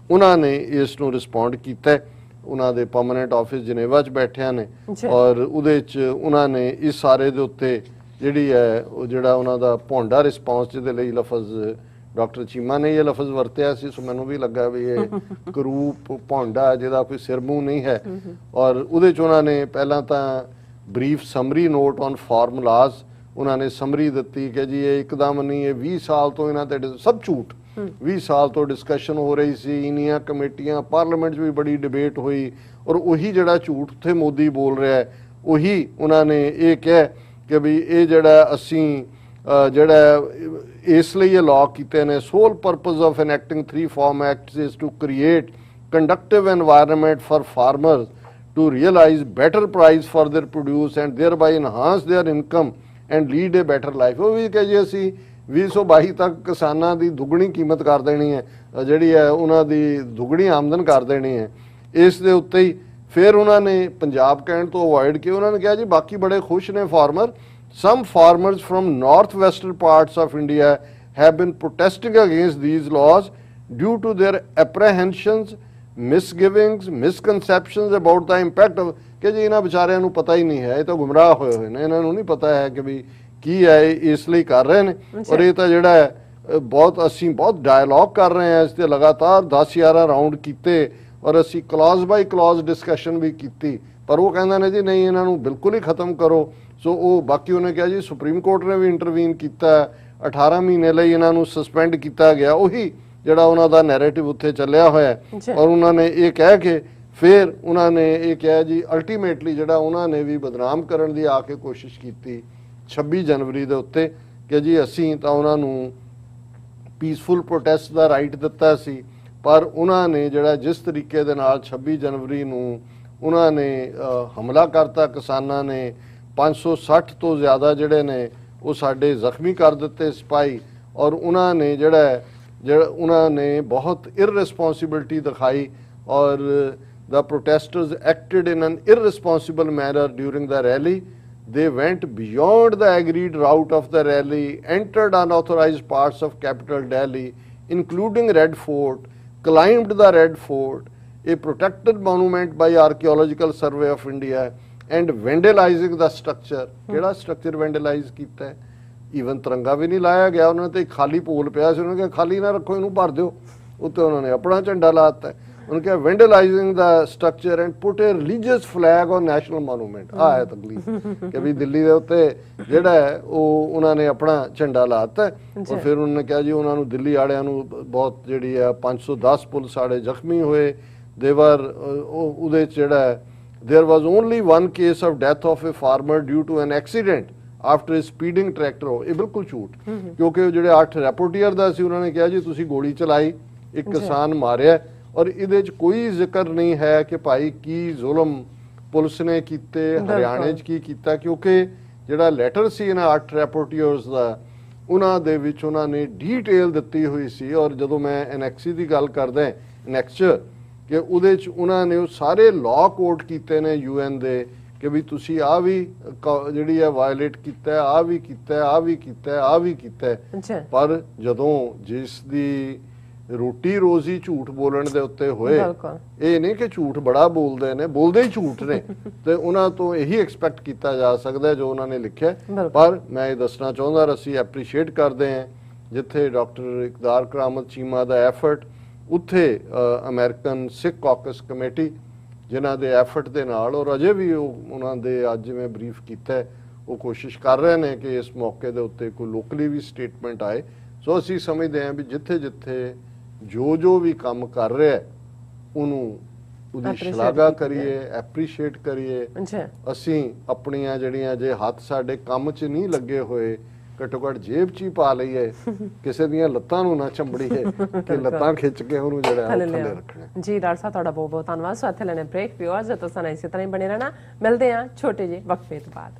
ਉਹਨਾਂ ਨੇ ਇਸ ਨੂੰ ਰਿਸਪੌਂਡ ਕੀਤਾ। ਉਹਨਾਂ ਦੇ ਪਰਮਾਨੈਂਟ ਆਫਿਸ ਜਨੇਵਾ 'ਚ ਬੈਠਿਆਂ ਨੇ ਔਰ ਉਹਦੇ 'ਚ ਉਹਨਾਂ ਨੇ ਇਸ ਸਾਰੇ ਦੇ ਉੱਤੇ ਜਿਹੜੀ ਹੈ ਉਹ ਜਿਹੜਾ ਉਹਨਾਂ ਦਾ ਭੌਂਡਾ ਰਿਸਪੌਂਸ, ਜਿਹਦੇ ਲਈ ਲਫ਼ਜ਼ ਡਾਕਟਰ ਚੀਮਾ ਨੇ ਇਹ ਲਫ਼ਜ਼ ਵਰਤਿਆ ਸੀ, ਸੋ ਮੈਨੂੰ ਵੀ ਲੱਗਾ ਵੀ ਇਹ ਕਰੂਪ ਭੌਂਡਾ ਜਿਹਦਾ ਕੋਈ ਸਿਰ ਮੂੰਹ ਨਹੀਂ ਹੈ। ਔਰ ਉਹਦੇ 'ਚ ਉਹਨਾਂ ਨੇ ਪਹਿਲਾਂ ਤਾਂ brief summary note on formulas ਉਹਨਾਂ ਨੇ ਸਮਰੀ ਦਿੱਤੀ ਕਿ ਜੀ ਇਹ ਇੱਕਦਮ ਨਹੀਂ, ਇਹ 20 ਸਾਲ ਤੋਂ ਇਹਨਾਂ ਤੇ ਸਭ ਝੂਠ, 20 ਸਾਲ ਤੋਂ ਡਿਸਕਸ਼ਨ ਹੋ ਰਹੀ ਸੀ, ਇੰਨੀਆਂ ਕਮੇਟੀਆਂ ਪਾਰਲੀਮੈਂਟ 'ਚ ਵੀ ਬੜੀ ਡਿਬੇਟ ਹੋਈ ਔਰ ਉਹੀ ਜਿਹੜਾ ਝੂਠ ਉੱਥੇ ਮੋਦੀ ਬੋਲ ਰਿਹਾ ਹੈ ਉਹੀ ਉਹਨਾਂ ਨੇ ਇਹ ਕਿਹਾ ਕਿ ਵੀ ਇਹ ਜਿਹੜਾ ਅਸੀਂ ਜਿਹੜਾ ਇਸ ਲਈ ਇਹ ਲਾਅ ਕੀਤੇ ਨੇ, sole purpose of enacting 3 farm acts is to create conductive environment for farmers to realize better price for their produce and thereby enhance their income and lead a better life। ਉਹ ਵੀ ਕਹੇ ਜੀ ਅਸੀਂ 2022 ਤੱਕ ਕਿਸਾਨਾਂ ਦੀ ਦੁੱਗਣੀ ਕੀਮਤ ਕਰ ਦੇਣੀ ਹੈ, ਜਿਹੜੀ ਹੈ ਉਹਨਾਂ ਦੀ ਦੁੱਗਣੀ ਆਮਦਨ ਕਰ ਦੇਣੀ ਹੈ। ਇਸ ਦੇ ਉੱਤੇ ਹੀ ਫਿਰ ਉਹਨਾਂ ਨੇ ਪੰਜਾਬ ਕਹਿਣ ਤੋਂ ਅਵੋਇਡ ਕੀਤਾ, ਉਹਨਾਂ ਨੇ ਕਿਹਾ ਜੀ ਬਾਕੀ ਬੜੇ ਖੁਸ਼ ਨੇ farmer. Some farmers from northwestern parts of India have been protesting against these laws due to their apprehensions, misgivings, misconceptions about the impact of ਕਿ ਜੀ ਇਹਨਾਂ ਵਿਚਾਰਿਆਂ ਨੂੰ ਪਤਾ ਹੀ ਨਹੀਂ ਹੈ, ਇਹ ਤਾਂ ਗੁੰਮਰਾਹ ਹੋਏ ਹੋਏ ਨੇ, ਇਹਨਾਂ ਨੂੰ ਨਹੀਂ ਪਤਾ ਹੈ ਕਿ ਵੀ ਕੀ ਹੈ, ਇਸ ਲਈ ਕਰ ਰਹੇ ਨੇ। ਔਰ ਇਹ ਤਾਂ ਜਿਹੜਾ ਹੈ ਅਸੀਂ ਬਹੁਤ ਡਾਇਲੌਗ ਕਰ ਰਹੇ ਹਾਂ, ਇਸ ਤੇ ਲਗਾਤਾਰ 10-11 ਰਾਊਂਡ ਕੀਤੇ ਔਰ ਅਸੀਂ ਕਲੌਜ਼ ਬਾਈ ਕਲੌਜ਼ ਡਿਸਕਸ਼ਨ ਵੀ ਕੀਤੀ, ਪਰ ਉਹ ਕਹਿੰਦੇ ਨੇ ਜੀ ਨਹੀਂ ਇਹਨਾਂ ਨੂੰ ਬਿਲਕੁਲ ਹੀ ਖਤਮ ਕਰੋ। ਸੋ ਉਹ ਬਾਕੀ ਉਹਨੇ ਕਿਹਾ ਜੀ ਸੁਪਰੀਮ ਕੋਰਟ ਨੇ ਵੀ ਇੰਟਰਵੀਨ ਕੀਤਾ, 18 ਮਹੀਨੇ ਲਈ ਇਹਨਾਂ ਨੂੰ ਸਸਪੈਂਡ ਕੀਤਾ ਗਿਆ, ਉਹੀ ਜਿਹੜਾ ਉਹਨਾਂ ਦਾ ਨੈਰੇਟਿਵ ਉੱਥੇ ਚੱਲਿਆ ਹੋਇਆ। ਔਰ ਉਹਨਾਂ ਨੇ ਇਹ ਕਹਿ ਕੇ ਫਿਰ ਉਹਨਾਂ ਨੇ ਇਹ ਕਿਹਾ ਜੀ ਅਲਟੀਮੇਟਲੀ ਜਿਹੜਾ ਉਹਨਾਂ ਨੇ ਵੀ ਬਦਨਾਮ ਕਰਨ ਦੀ ਆ ਕੇ ਕੋਸ਼ਿਸ਼ ਕੀਤੀ 26 ਜਨਵਰੀ ਦੇ ਉੱਤੇ ਕਿ ਜੀ ਅਸੀਂ ਤਾਂ ਉਹਨਾਂ ਨੂੰ ਪੀਸਫੁਲ ਪ੍ਰੋਟੈਸਟ ਦਾ ਰਾਈਟ ਦਿੱਤਾ ਸੀ, ਪਰ ਉਹਨਾਂ ਨੇ ਜਿਹੜਾ ਜਿਸ ਤਰੀਕੇ ਦੇ ਨਾਲ 26 ਜਨਵਰੀ ਨੂੰ ਉਹਨਾਂ ਨੇ ਹਮਲਾ ਕਰਤਾ, ਕਿਸਾਨਾਂ ਨੇ 560 ਤੋਂ ਜ਼ਿਆਦਾ ਜਿਹੜੇ ਨੇ ਉਹ ਸਾਡੇ ਜ਼ਖਮੀ ਕਰ ਦਿੱਤੇ ਸਿਪਾਹੀ। ਔਰ ਉਹਨਾਂ ਨੇ ਜਿਹੜਾ ਉਹਨਾਂ ਨੇ ਬਹੁਤ ਇਰਰਿਸਪੌਂਸਿਬਿਲਟੀ ਦਿਖਾਈ ਔਰ the protesters acted in an irresponsible manner during the rally. They went beyond the agreed route of the rally, entered unauthorized parts of capital Delhi, including Red Fort, climbed the Red Fort, a protected monument by Archaeological Survey of India, and vandalizing the structure। ਕਿਹੜਾ structure ਵੈਂਡਲਾਈਜ਼ ਕੀਤਾ ਹੈ? Even ਤਿਰੰਗਾ ਵੀ ਨਹੀਂ ਲਾਇਆ ਗਿਆ, ਉਹਨਾਂ ਤੇ ਖਾਲੀ ਪੋਲ ਪਿਆ ਸੀ, ਉਹਨਾਂ ਨੇ ਕਿਹਾ ਖਾਲੀ ਨਾ ਰੱਖੋ ਇਹਨੂੰ ਭਰ ਦਿਓ, ਉੱਤੇ ਉਹਨਾਂ ਨੇ ਆਪਣਾ ਝੰਡਾ ਲਾ ਦਿੱਤਾ। ਉਹਨਾਂ ਕਿਹਾ ਵੈਂਡਲਾਈਜ਼ਿੰਗ ਦਾ structure and put a religious flag on national monument. ਆਹ ਹੈ ਤਕਲੀਫ ਕਿ ਵੀ ਦਿੱਲੀ ਦੇ ਉੱਤੇ ਜਿਹੜਾ ਹੈ ਉਹ ਉਹਨਾਂ ਨੇ ਆਪਣਾ ਝੰਡਾ ਲਾ ਦਿੱਤਾ। ਔਰ ਫਿਰ ਉਹਨਾਂ ਨੇ ਕਿਹਾ ਜੀ ਉਹਨਾਂ ਨੂੰ ਦਿੱਲੀ ਵਾਲਿਆਂ ਨੂੰ ਬਹੁਤ ਜਿਹੜੀ ਹੈ 510 ਪੁਲਿਸ ਵਾਲੇ ਜ਼ਖਮੀ ਹੋਏ। ਦੇਵਰ ਉਹਦੇ 'ਚ ਜਿਹੜਾ there was only one case of death of a farmer due to an accident after speeding tractor ਇਹ ਬਿਲਕੁਲ ਝੂਠ, ਕਿਉਂਕਿ ਉਹ ਜਿਹੜੇ 8 ਰੈਪੋਰਟੀਅਰ ਦਾ ਸੀ ਉਹਨਾਂ ਨੇ ਕਿਹਾ ਜੀ ਤੁਸੀਂ ਗੋਲੀ ਚਲਾਈ, ਇੱਕ ਕਿਸਾਨ ਮਾਰਿਆ, ਔਰ ਇਹਦੇ 'ਚ ਕੋਈ ਜ਼ਿਕਰ ਨਹੀਂ ਹੈ ਕਿ ਭਾਈ ਕੀ ਜ਼ੁਲਮ ਪੁਲਿਸ ਨੇ ਕੀਤੇ, ਹਰਿਆਣੇ 'ਚ ਕੀ ਕੀਤਾ, ਕਿਉਂਕਿ ਜਿਹੜਾ ਲੈਟਰ ਸੀ ਇਹਨਾਂ 8 ਰੈਪੋਰਟੀਅਰਸ ਦਾ ਉਹਨਾਂ ਦੇ ਵਿੱਚ ਉਹਨਾਂ ਨੇ ਡੀਟੇਲ ਦਿੱਤੀ ਹੋਈ ਸੀ। ਔਰ ਜਦੋਂ ਮੈਂ ਐਨਐਕਸੀ ਦੀ ਗੱਲ ਕਰਦਾ ਐਨਐਕਸ ਕਿ ਉਹਦੇ 'ਚ ਉਹਨਾਂ ਨੇ ਉਹ ਸਾਰੇ ਲਾਅ ਕੋਡ ਕੀਤੇ ਨੇ ਯੂਐਨ ਦੇ ਕਿ ਵੀ ਤੁਸੀਂ ਆ ਵੀ ਜਿਹੜੀ ਹੈ ਵਾਇਲੇਟ ਕੀਤਾ, ਆ ਵੀ ਕੀਤਾ, ਆ ਵੀ ਕੀਤਾ, ਆ ਵੀ ਕੀਤਾ। ਪਰ ਜਦੋਂ ਜਿਸ ਦੀ ਰੋਟੀ ਰੋਜ਼ੀ ਝੂਠ ਬੋਲਣ ਦੇ ਉੱਤੇ ਹੋਏ, ਇਹ ਨਹੀਂ ਕਿ ਝੂਠ ਬੜਾ ਬੋਲਦੇ ਨੇ, ਬੋਲਦੇ ਹੀ ਝੂਠ ਨੇ, ਤੇ ਉਹਨਾਂ ਤੋਂ ਇਹੀ ਐਕਸਪੈਕਟ ਕੀਤਾ ਜਾ ਸਕਦਾ ਜੋ ਉਹਨਾਂ ਨੇ ਲਿਖਿਆ। ਪਰ ਮੈਂ ਇਹ ਦੱਸਣਾ ਚਾਹੁੰਦਾ, ਅਸੀਂ ਐਪਰੀਸ਼ੀਏਟ ਕਰਦੇ ਹਾਂ ਜਿੱਥੇ ਡਾਕਟਰ ਇਕਬਾਲ ਕਰਾਮਤ ਚੀਮਾ ਦਾ ਐਫਰਟ, ਉੱਥੇ ਅਮਰੀਕਨ ਸਿੱਖ ਕਾਕਸ ਕਮੇਟੀ ਜਿਨ੍ਹਾਂ ਦੇ ਐਫਰਟ ਦੇ ਨਾਲ, ਔਰ ਅਜੇ ਵੀ ਉਹਨਾਂ ਦੇ ਅੱਜ ਜਿਵੇਂ ਬਰੀਫ ਕੀਤਾ ਉਹ ਕੋਸ਼ਿਸ਼ ਕਰ ਰਹੇ ਨੇ ਕਿ ਇਸ ਮੌਕੇ ਦੇ ਉੱਤੇ ਕੋਈ ਲੋਕਲੀ ਵੀ ਸਟੇਟਮੈਂਟ ਆਏ। ਸੋ ਅਸੀਂ ਸਮਝਦੇ ਹਾਂ ਵੀ ਜਿੱਥੇ ਜਿੱਥੇ ਜੋ ਵੀ ਕੰਮ ਕਰ ਰਿਹਾ ਉਹਨੂੰ ਉਹਦੀ ਸ਼ਲਾਘਾ ਕਰੀਏ, ਐਪਰੀਸ਼ੀਏਟ ਕਰੀਏ। ਅਸੀਂ ਆਪਣੀਆਂ ਜਿਹੜੀਆਂ ਜੇ ਹੱਥ ਸਾਡੇ ਕੰਮ 'ਚ ਨਹੀਂ ਲੱਗੇ ਹੋਏ, ਘੱਟੋ ਘੱਟ ਜੇਬ 'ਚ ਹੀ ਪਾ ਲਈਏ, ਕਿਸੇ ਦੀਆਂ ਲੱਤਾਂ ਨੂੰ ਨਾ ਚੰਬੜੀਏ ਕਿ ਲੱਤਾਂ ਖਿੱਚ ਕੇ ਉਹਨੂੰ ਜਿਹੜਾ ਥੱਲੇ ਰੱਖਣਾ। ਜੀ ਡਾਕਟਰ ਸਾਹਿਬ ਤੁਹਾਡਾ ਬਹੁਤ ਬਹੁਤ ਧੰਨਵਾਦ। ਸੋ ਇੱਥੇ ਲੈਣੇ ਬ੍ਰੇਕ, ਵਿਊਅਰਸ ਤੁਸੀਂ ਇਸੇ ਤਰ੍ਹਾਂ ਹੀ ਬਣੇ ਰਹਿਣਾ। ਮਿਲਦੇ ਹਾਂ ਛੋਟੇ ਜਿਹੇ ਵਕਫੇ ਤੋਂ ਬਾਅਦ।